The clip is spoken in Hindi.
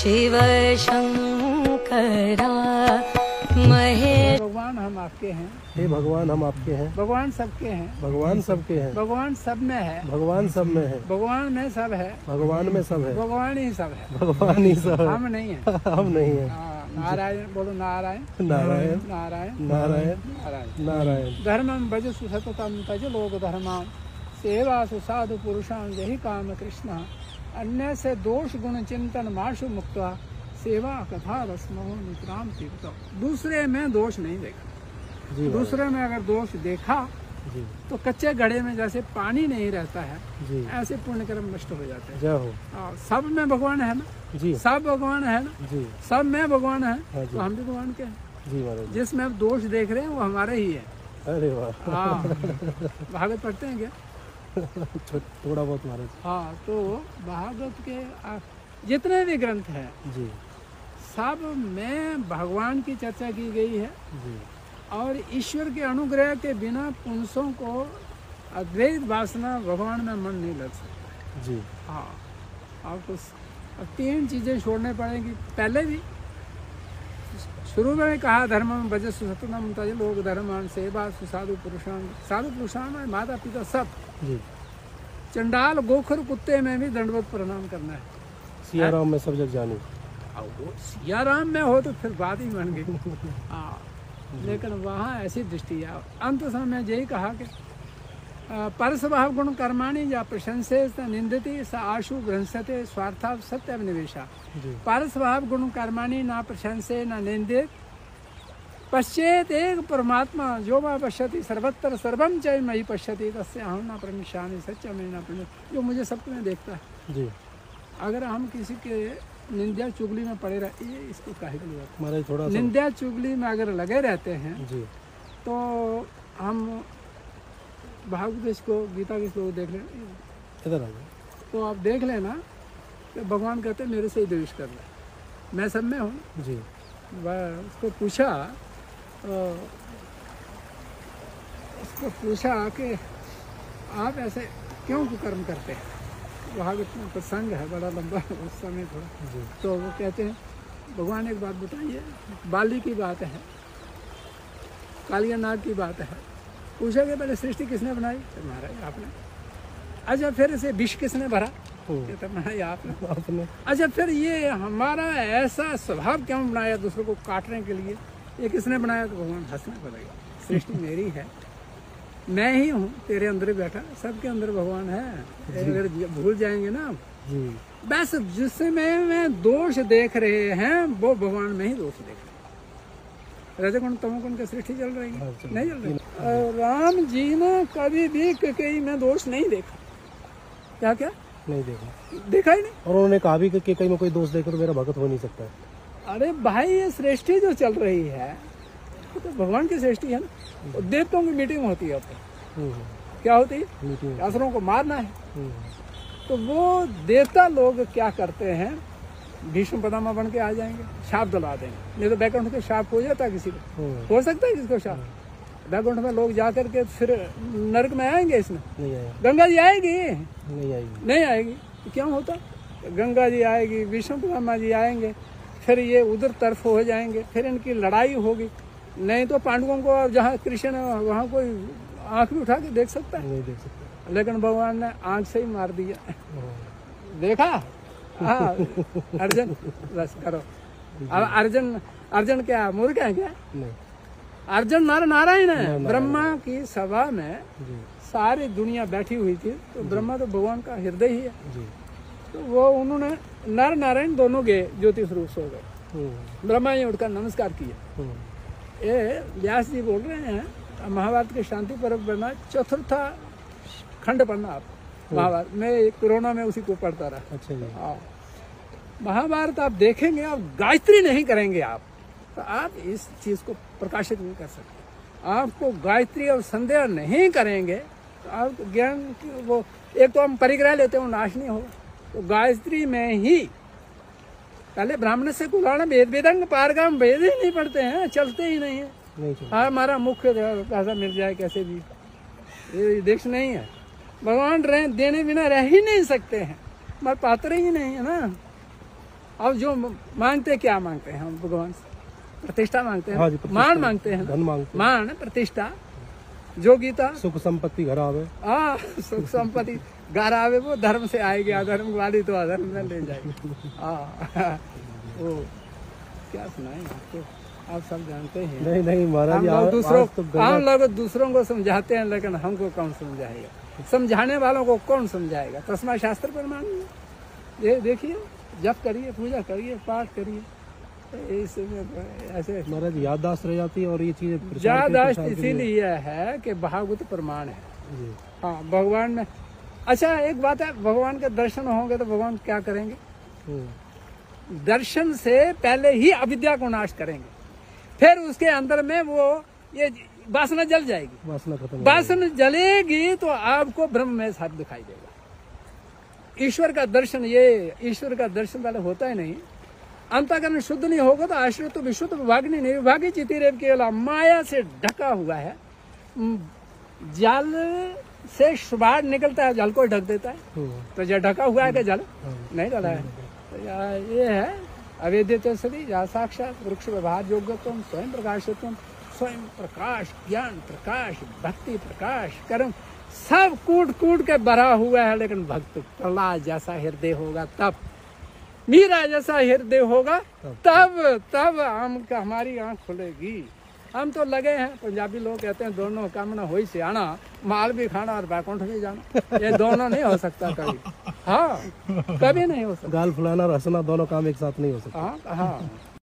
शिव शंकरा महेश। भगवान हम आपके हैं, हे भगवान हम आपके हैं, भगवान सबके हैं, भगवान सबके हैं, भगवान सब में है, भगवान सब में है, भगवान में सब है, भगवान में सब है, भगवान ही सब है, भगवान ही सब है, हम नहीं है। हम नहीं है। नारायण बोलो, नारायण नारायण नारायण नारायण नारायण। नारायण। धर्मं भजसु सततं तज लोक धर्मां सेवासु साधु पुरुषां यही काम कृष्ण। अन्य से दोष गुण चिंतन माशु मुक्त्वा सेवा कथा रस्मो नित्राम तीर्थ। दूसरे में दोष नहीं देखा। जी दूसरे में अगर दोष देखा जी तो कच्चे घड़े में जैसे पानी नहीं रहता है, जी ऐसे पुण्य कर्म नष्ट हो जाते हैं। जय हो। सब में भगवान है ना, जी सब भगवान है ना, जी सब में भगवान है, हाँ जी। तो हम भी भगवान के हैं। जी महाराज। जिसमें आप दोष देख रहे हैं वो हमारे ही है। अरे वाह। हाँ, भागवत पढ़ते हैं क्या? थोड़ा बहुत महाराज। हाँ, तो भागवत के जितने भी ग्रंथ हैं जी सब में भगवान की चर्चा की गई है। जी और ईश्वर के अनुग्रह के बिना पुरुषों को अद्वैत वासना भगवान में मन नहीं लग सकता। जी हाँ, आपको तीन चीजें छोड़ने पड़ेंगी। पहले भी शुरू में कहा धर्मं भजसु सततं तज लोक धर्मान् सेवासु साधु पुरुषान्। साधु पुरुषान् माता पिता सब। जी। चंडाल गोखर कुत्ते में भी दंडवत प्रणाम करना है। सिया राम में सब जग जानी। अब वो सिया राम में हो तो फिर बात ही बन गई। हाँ, लेकिन वहाँ ऐसी दृष्टि है। अंत समय में यही कहा कि परस्वभाव गुण कर्माणि या प्रशंसे निंदति स आशु भ्रंसते स्वार्था सत्य निवेशा। परस्वभाव गुण कर्माणि ना प्रशंसे ना निंदित पश्चेत एक परमात्मा जो वा पश्यति सर्वत्र सर्वम च मयि पश्यति तस्य अहं न प्रणश्यामि सच्चा मैं न प्रणश्यामि। जो मुझे सब में देखता है। जी। अगर हम किसी के निंदा चुगली में पड़े रहे, ये इसको काहे के लिए महाराज थोड़ा सा निंदा चुगली में अगर लगे रहते हैं जी तो हम भागवत को गीता के श्लोक देख लें, इधर आ जाओ। तो आप देख लेना कि भगवान कहते हैं मेरे से ही द्वेष कर रहा, मैं सब में हूँ। जी। उसको पूछा कि आप ऐसे क्यों कुकर्म करते हैं। भागवत में प्रसंग है बड़ा लंबा, उस समय थोड़ा। जी। तो वो कहते हैं भगवान एक बात बताइए, बाली की बात है, कालिया नाग की बात है। पूछा कि पहले सृष्टि किसने बनाई? तो महाराज आपने। अच्छा, फिर इसे विष किसने भरा? तो महाराज आपने। अच्छा, फिर ये हमारा ऐसा स्वभाव क्यों बनाया दूसरों को काटने के लिए, ये किसने बनाया? तो भगवान हंसने पड़ेगा, सृष्टि मेरी है, मैं ही हूँ तेरे अंदर बैठा, सबके अंदर भगवान है। अगर भूल जाएंगे ना जी। बस जिसमें दोष देख रहे हैं वो भगवान में ही दोष देख रहे हैं। रजगुण तमोगुण की सृष्टि चल रही है, नहीं चल रही। राम जी ने कभी भी कई में दोष नहीं देखा। क्या क्या नहीं देखा, देखा ही नहीं। और उन्होंने कहा भी कि कहीं में कोई दोष देकर तो मेरा भगत हो नहीं सकता है। अरे भाई, ये सृष्टि जो चल रही है तो भगवान की सृष्टि है ना। तो देवताओं की मीटिंग होती है, क्या होती है? असुरों को मारना है। तो वो देवता लोग क्या करते हैं, भीष्म पितामह बन के आ जाएंगे, शाप दिला देंगे। नहीं तो बैकुंठ के शाप हो जाता है किसी को, हो सकता है किसको शाप। बैकुंठ में लोग जा करके फिर नरक में आएंगे। इसमें नहीं आएगा। गंगा जी आएगी? नहीं आएगी। नहीं आएगी। तो क्यों होता? गंगा जी आएगी, भीष्म पितामह जी आएंगे, फिर ये उधर तरफ हो जाएंगे, फिर इनकी लड़ाई होगी। नहीं तो पांडवों को जहाँ कृष्ण है वहाँ कोई आंख भी उठा के देख सकता है? नहीं देख सकता। लेकिन भगवान ने आंख से ही मार दिया। देखा? हाँ, अर्जुन बस करो। अब अर्जुन क्या मूर्ख है क्या? नहीं, अर्जुन नारायण है। ब्रह्मा की सभा में सारी दुनिया बैठी हुई थी, तो ब्रह्मा तो भगवान का हृदय ही है। तो वो उन्होंने नर नारायण दोनों गए, ज्योतिष रूप हो गए। ब्रह्मा ने उठकर नमस्कार किया। ये व्यास जी बोल रहे हैं महाभारत के शांति पर्व पढ़ना, चतुर्था खंड पढ़ना आप महाभारत में। कोरोना में उसी को पढ़ता रहा। अच्छा जी। हाँ, महाभारत आप देखेंगे, आप गायत्री नहीं करेंगे आप तो आप इस चीज को प्रकाशित नहीं कर सकते। आपको गायत्री और संध्या नहीं करेंगे तो आप ज्ञान की वो, एक तो हम परिग्रह लेते हैं वो नाश नहीं होगा। तो गायत्री में ही पहले ब्राह्मण से कुलाना वेद वेदांग पारगाम वेद ही नहीं पढ़ते हैं, चलते ही नहीं है। हाँ, हमारा मुख्य पैसा मिल जाए कैसे भी, ये देश नहीं है। भगवान देने बिना रह ही नहीं सकते हैं, हमारे पात्र ही नहीं है ना। अब जो मांगते क्या मांगते हैं हम भगवान से? प्रतिष्ठा मांगते हाँ जी, हैं, प्रतिष्ठा। मान मांगते हैं, धन मांगते हैं। मान प्रतिष्ठा योग्यता सुख संपत्ति घर आवे। सुख संपत्ति घर आवे, वो धर्म से आएगी, अधर्म वाली तो अधर्म में ले जाएगी। वो क्या सुनाएं आपको, आप सब जानते हैं। नहीं नहीं महाराज हम जी, लोग दूसरों आज तो गंगा- हम लोग दूसरों को समझाते हैं, लेकिन हमको कौन समझाएगा? समझाने वालों को कौन समझाएगा? तस्मा शास्त्र प्रमाण है। ये देखिए, जप करिए, पूजा करिए, पाठ करिए, ऐसे महाराज याददाश्त रह जाती है और ये चीजें प्रचार के याददाश्त प्रसार के लिए- इसीलिए है कि भागवत प्रमाण है। जी। हाँ, भगवान में। अच्छा, एक बात है, भगवान के दर्शन होंगे तो भगवान क्या करेंगे? दर्शन से पहले ही अविद्या को नाश करेंगे, फिर उसके अंदर में वो ये वासना जल जाएगी। वासना खत्म हो वासना जलेगी तो आपको ब्रह्म में सब दिखाई देगा। ईश्वर का दर्शन, ये ईश्वर का दर्शन पहले होता ही नहीं। अंतःकरण शुद्ध नहीं होगा तो आश्रित तो विशुद्ध विभागनी नहीं, विभागी चितिरेव केवल माया से ढका हुआ है। जल से शुभार निकलता है, जल को ढक देता है, तो जो ढका हुआ है कि जल नहीं डला है। तो ये है अवेद्य सभी या साक्षात वृक्ष व्यवहार योग्यत्व, स्वयं प्रकाशत्व, स्वयं प्रकाश, ज्ञान प्रकाश, भक्ति प्रकाश, कर्म सब कूट कूट के भरा हुआ है। लेकिन भक्त प्रहलाद जैसा हृदय होगा तब, मीरा जैसा हृदय होगा तब हमारी आंख खुलेगी। हम तो लगे हैं, पंजाबी लोग कहते हैं दोनों काम ना हो से आना, माल भी खाना और बैकुंठ भी जाना। ये दोनों नहीं हो सकता कभी। हाँ, कभी नहीं हो सकता। गाल फुलाना और हंसना दोनों काम एक साथ नहीं हो सकता। हाँ हाँ।